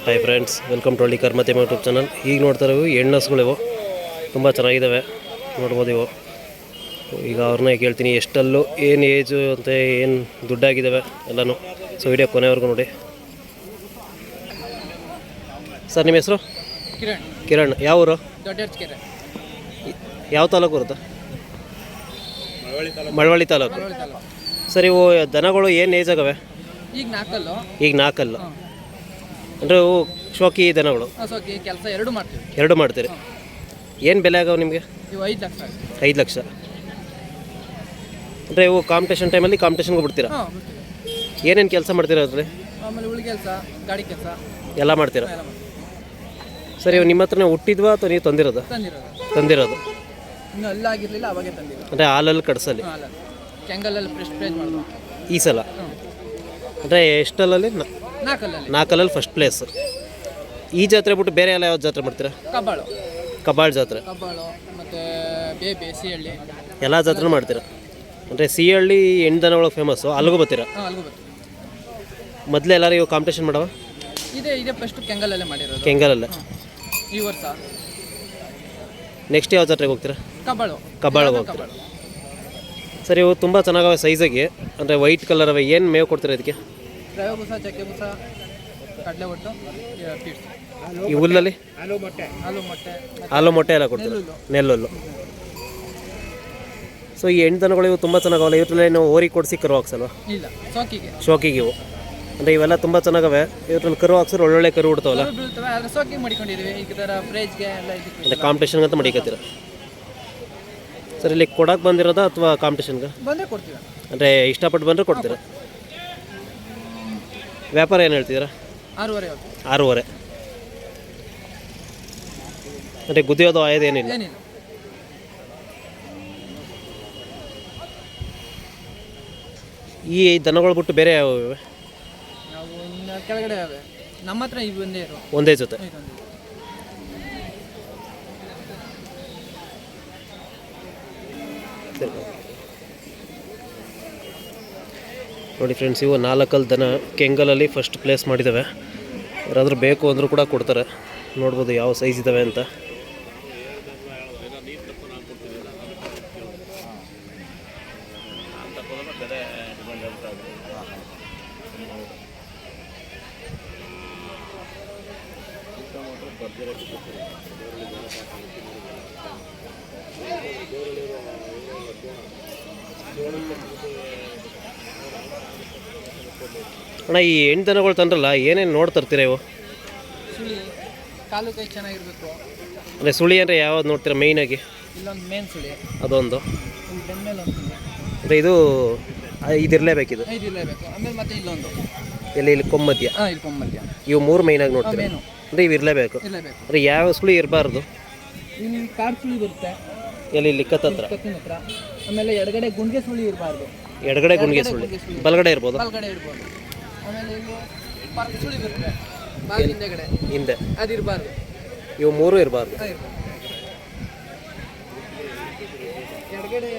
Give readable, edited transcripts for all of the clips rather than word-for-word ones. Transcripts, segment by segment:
Hi friends, welcome to ಹಳ್ಳಿ ಕರ್ಮತೆ YouTube channel. ಈಗ ನೋಡ್ತಾ ಇವು ಹೆಣ್ಣಸುಗಳಿವು ತುಂಬ ಚೆನ್ನಾಗಿದ್ದಾವೆ, ನೋಡ್ಬೋದು ಇವು. ಈಗ ಅವ್ರನ್ನ ಕೇಳ್ತೀನಿ ಎಷ್ಟಲ್ಲೂ ಏನು ಏಜು ಅಂತ, ಏನು ದುಡ್ಡಾಗಿದ್ದಾವೆ ಎಲ್ಲನೂ. ಸೊ ವಿಡಿಯೋ ಕೊನೆವರೆಗೂ ನೋಡಿ. ಸರ್ ನಿಮ್ಮ ಹೆಸರು? ಕಿರಣ್. ಯಾವ ಊರು? ದೊಡ್ಡಕೆರೆ. ಯಾವ ತಾಲೂಕು ಬರುತ್ತೆ? ಮಳವಳ್ಳಿ ತಾಲೂಕು. ಸರ್ ಇವು ದನಗಳು ಏನು ಏಜ್ ಆಗವೆ? ಈಗ ನಾಲ್ಕಲ್ಲು. ಅಂದರೆ ಇವು ಶೋಕಿ ದನಗಳು? ಕೆಲಸ ಎರಡು ಮಾಡ್ತೀರಿ. ಏನು ಬೆಲೆ ಆಗವೆ ನಿಮಗೆ? 5 ಲಕ್ಷ. ಅಂದರೆ ಇವು ಕಾಂಪಿಟೇಷನ್ ಟೈಮಲ್ಲಿ ಕಾಂಪಿಟೇಷನ್ಗೆ ಬಿಡ್ತೀರಾ? ಏನೇನು ಕೆಲಸ ಮಾಡ್ತೀರಾ ಅದರಲ್ಲಿ? ಗಾಡಿ ಕೆಲಸ ಎಲ್ಲ ಮಾಡ್ತೀರಾ? ಸರ್ ಇವು ನಿಮ್ಮ ಹತ್ರನೇ ಹುಟ್ಟಿದ್ವಾ ಅಥವಾ ನೀವು ತಂದಿರೋದು? ತಂದಿರೋದು. ಅಂದರೆ ಹಾಲಲ್ಲಿ ಕಡ್ಸಲ್ಲಿ ಈ ಸಲ? ಅಂದರೆ ಎಷ್ಟಲ್ಲಲ್ಲಿ? 4 ಫಸ್ಟ್ ಪ್ಲೇಸ್. ಈ ಜಾತ್ರೆ ಬಿಟ್ಟು ಬೇರೆ ಎಲ್ಲ ಯಾವ್ದು ಜಾತ್ರೆ ಮಾಡ್ತೀರಾ? ಕಬ್ಬಾಳ್ ಜಾತ್ರೆ ಎಲ್ಲ ಜಾತ್ರೆ ಮಾಡ್ತೀರಾ? ಅಂದರೆ ಸಿಹಳ್ಳಿ ಹೆಣ್ಣು ದನಗಳು ಫೇಮಸ್ಸು, ಅಲ್ಲಿಗೂ ಬರ್ತೀರಾ? ಮೊದಲೇ ಎಲ್ಲರೂ ಇವು ಕಾಂಪಿಟೇಷನ್ ಮಾಡವ? ಕೆಂಗಲಲ್ಲೇ. ಈ ವರ್ಷ ನೆಕ್ಸ್ಟ್ ಯಾವ ಜಾತ್ರೆಗೆ ಹೋಗ್ತೀರಾ? ಕಬ್ಬಾಳಿಗೆ ಹೋಗ್ತೀರಾ? ಸರ್ ಇವು ತುಂಬ ಚೆನ್ನಾಗವೆ ಸೈಜಾಗಿ, ಅಂದರೆ ವೈಟ್ ಕಲರ್ ಅವೆ. ಏನು ಮೇವು ಕೊಡ್ತೀರಾ ಇದಕ್ಕೆ? ಈ ಹುಲ್ಲಲ್ಲಿ ಹಾಲು ಮೊಟ್ಟೆ ಎಲ್ಲ ಕೊಡ್ತೀರಾ? ನೆಲ್ಲುಲ್ಲು. ಸೊ ಈ ಹೆಣ್ಣು ದನಗಳು ಇವು ತುಂಬ ಚೆನ್ನಾಗವಲ್ಲ, ಇವ್ರಲ್ಲೇ ನಾವು ಓರಿ ಕೊಡಿಸಿ ಕರು ಹಾಕ್ಸಲ್ವ? ಶೋಕಿಗೆ ಇವು. ಅಂದರೆ ಇವೆಲ್ಲ ತುಂಬ ಚೆನ್ನಾಗವೆ. ಇವ್ರನ್ನ ಕರು ಹಾಕ್ಸಿದ್ರೆ ಒಳ್ಳೊಳ್ಳೆ ಕರು ಬಿಡ್ತಾವಲ್ಲ? ಅಂದರೆ ಕಾಂಪಿಟೇಷನ್ಗೆ ಅಂತ ಮಡಿಕತ್ತೀರ? ಸರ್ ಇಲ್ಲಿ ಕೊಡಕ್ಕೆ ಬಂದಿರೋದಾ ಅಥವಾ ಕಾಂಪಿಟೇಷನ್ಗೆ? ಅಂದರೆ ಇಷ್ಟಪಟ್ಟು ಬಂದರೆ ಕೊಡ್ತೀರಾ? ವ್ಯಾಪಾರ ಏನು ಹೇಳ್ತಿದ್ದೀರಾ? 6.5. ಅಂದರೆ ಗುದ್ದಿಯೋದು ಆಯೋದೇನಿಲ್ಲ? ಈ ದನಗಳು ಬಿಟ್ಟು ಬೇರೆ ಯಾವ ಇವೆ? ಕೆಳಗಡೆ ನಮ್ಮ ಹತ್ರ ಒಂದೇ ಜೊತೆ. ನೋಡಿ ಫ್ರೆಂಡ್ಸ್, ಇವು 4 ದನ ಕೆಂಗಲಲ್ಲಿ ಫಸ್ಟ್ ಪ್ಲೇಸ್ ಮಾಡಿದ್ದಾವೆ. ಯಾರಾದರೂ ಬೇಕು ಅಂದರೂ ಕೂಡ ಕೊಡ್ತಾರೆ. ನೋಡ್ಬೋದು ಯಾವ ಸೈಜ್ ಇದ್ದಾವೆ ಅಂತ. ಅಣ್ಣ, ಈ ಹೆಣ್ಣು ದನಗಳು ತಂದ್ರಲ್ಲ, ಏನೇನು ನೋಡ್ತರ್ತೀರ ಇವು? ಕಾಲು ಕೈ ಚೆನ್ನಾಗಿರ್ಬೇಕು. ಅಂದರೆ ಸುಳಿ ಅಂದರೆ ಯಾವ್ದು ನೋಡ್ತೀರಾ ಮೇಯ್ನಾಗಿ? ಇಲ್ಲೊಂದು ಮೇನ್ ಸುಳಿ, ಅದೊಂದು. ಅಂದರೆ ಇದಿರಲೇಬೇಕಿದು. ಆಮೇಲೆ ಮತ್ತೆ ಇಲ್ಲೊಂದು ಇಲ್ಲಿ ಕೊಂಬದ್ಯ. ಇವು 3 ಮೈನಾಗಿ ನೋಡ್ತೀರಾ? ಅಂದರೆ ಇವು ಇರಲೇಬೇಕು. ಅಂದರೆ ಯಾವ ಸುಳಿ ಇರಬಾರ್ದು? ಇಲ್ಲಿ ಕಾಡು ಸುಳಿ ಬರುತ್ತೆ. ಇಲ್ಲಿ ಕತ್ತತ್ರ. ಆಮೇಲೆ ಎಡಗಡೆ ಗುಂಡಿಗೆ ಸುಳಿ ಇರಬಾರ್ದು. ಎಡಗಡೆ ಗುಂಡಿಗೆ ಸುಳಿ, ಬಲಗಡೆ ಇರ್ಬೋದು. ಆಮೇಲೆ ಇಲ್ಲಿ ಪರ್ಕ್ ಸುಳಿ ಬರುತ್ತೆ ಹಿಂದೆ, ಅದಿರಬಾರ್ದು. ಇವು 3 ಇರಬಾರ್ದು. ಎಡಗಡೆ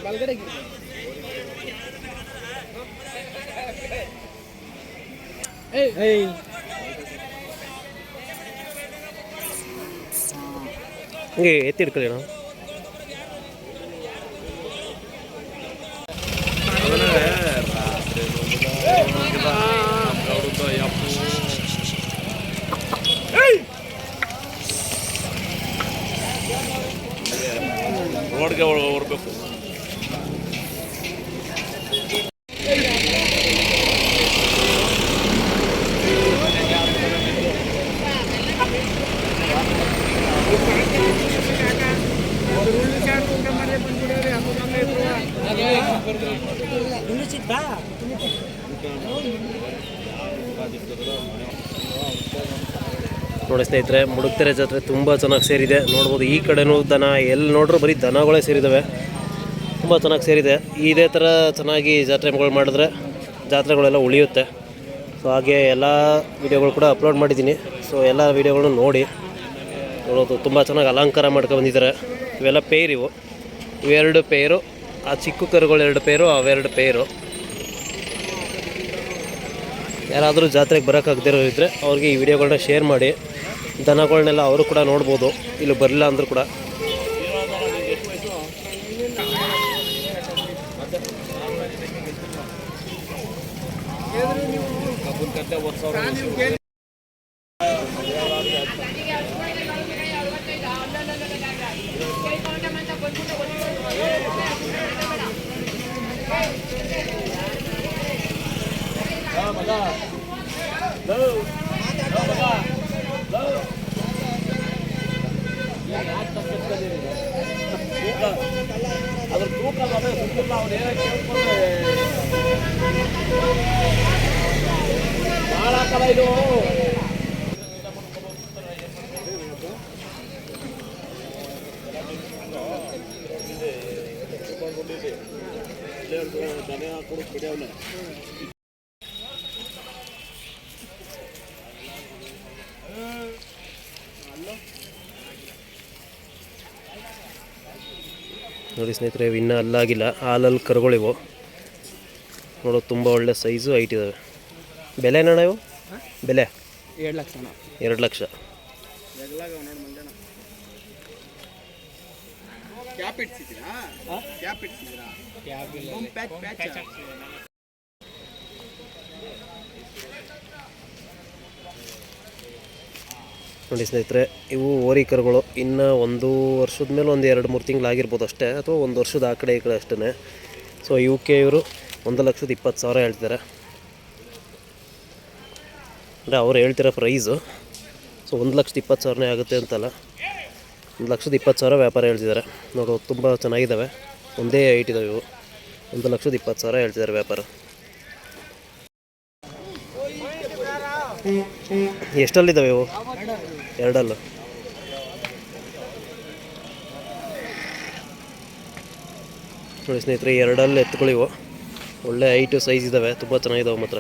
ಬಲಗಡೆ ಹಂಗೆ ಎತ್ತಿಡ್ಕೊಳ್ಳಿ ನಾವು. ರೋಡ್ಗೆ ಹೊರಬೇಕು. ನೋಡಿ ಸ್ನೇಹಿತರೆ, ಮುಡುಕ್ತೆರೆ ಜಾತ್ರೆ ತುಂಬ ಚೆನ್ನಾಗಿ ಸೇರಿದೆ. ನೋಡ್ಬೋದು ಈ ಕಡೆನೂ ದನ, ಎಲ್ಲಿ ನೋಡ್ರೂ ಬರೀ ದನಗಳೇ ಸೇರಿದ್ದಾವೆ. ತುಂಬ ಚೆನ್ನಾಗಿ ಸೇರಿದೆ. ಇದೇ ಥರ ಚೆನ್ನಾಗಿ ಜಾತ್ರೆಗಳು ಮಾಡಿದ್ರೆ ಜಾತ್ರೆಗಳೆಲ್ಲ ಉಳಿಯುತ್ತೆ. ಸೊ ಹಾಗೆ ಎಲ್ಲ ವೀಡಿಯೋಗಳು ಕೂಡ ಅಪ್ಲೋಡ್ ಮಾಡಿದ್ದೀನಿ. ಸೊ ಎಲ್ಲ ವೀಡಿಯೋಗಳನ್ನು ನೋಡಿ. ನೋಡೋದು ತುಂಬ ಚೆನ್ನಾಗಿ ಅಲಂಕಾರ ಮಾಡ್ಕೊಂಡು ಬಂದಿದ್ದಾರೆ. ಇವೆಲ್ಲ ಪೇರಿವು, ಇವೆರಡು ಪೇರು. ಆ ಚಿಕ್ಕ ಕರುಗಳು 2 ಪೇರು, ಅವೆರಡು ಪೇರು. ಯಾರಾದರೂ ಜಾತ್ರೆಗೆ ಬರೋಕ್ಕಾಗದಿರೋ ಇದ್ದರೆ ಅವ್ರಿಗೆ ಈ ವಿಡಿಯೋಗಳನ್ನ ಶೇರ್ ಮಾಡಿ. ದನಗಳನ್ನೆಲ್ಲ ಅವರು ಕೂಡ ನೋಡ್ಬೋದು, ಇಲ್ಲಿ ಬರಲಿಲ್ಲ ಅಂದರೂ ಕೂಡ. ನೋಡಿ ಸ್ನೇಹಿತರೆ, ಇನ್ನೂ ಅಲ್ಲಾಗಿಲ್ಲ, ಹಾಲಲ್ಲಿ ಕರುಗಳಿವು ನೋಡೋದು. ತುಂಬ ಒಳ್ಳೆ ಸೈಜು ಹೈಟ್ ಇದ್ದಾವೆ. ಬೆಲೆ ಅಣ್ಣ ಇವು? ಬೆಲೆ 2 ಲಕ್ಷ. 2 ಲಕ್ಷ. ನೋಡಿ ಸ್ನೇಹಿತರೆ, ಇವು ಓರಿ ಕರುಗಳು. ಇನ್ನು 1 ವರ್ಷದ ಮೇಲೆ ಒಂದು 2-3 ತಿಂಗಳಾಗಿರ್ಬೋದು ಅಷ್ಟೇ, ಅಥವಾ 1 ವರ್ಷದ ಆ ಕಡೆ ಈ ಕಡೆ ಅಷ್ಟೇ. ಸೊ ಇವಕ್ಕೆ ಇವರು 1,20,000 ಹೇಳ್ತಿದ್ದಾರೆ. ಅಂದರೆ ಅವ್ರು ಹೇಳ್ತಿರೋ ಪ್ರೈಸು. ಸೊ 1,20,000 ಆಗುತ್ತೆ ಅಂತಲ್ಲ, 1,20,000 ವ್ಯಾಪಾರ ಹೇಳ್ತಿದ್ದಾರೆ. ನೋಡು, ತುಂಬ ಚೆನ್ನಾಗಿದ್ದಾವೆ, ಒಂದೇ ಹೈಟ್ ಇದ್ದಾವೆ ಇವು. 1,20,000 ಹೇಳ್ತಿದ್ದಾರೆ ವ್ಯಾಪಾರ. ಎಷ್ಟಲ್ಲಿದ್ದಾವೆ ಇವು? 2 ನೋಡಿ ಸ್ನೇಹಿತರೆ, 2 ಎತ್ತುಗಳಿವು. ಒಳ್ಳೆ ಹೈಟು ಸೈಜ್ ಇದ್ದಾವೆ, ತುಂಬ ಚೆನ್ನಾಗಿದ್ದಾವೆ ಮಾತ್ರ.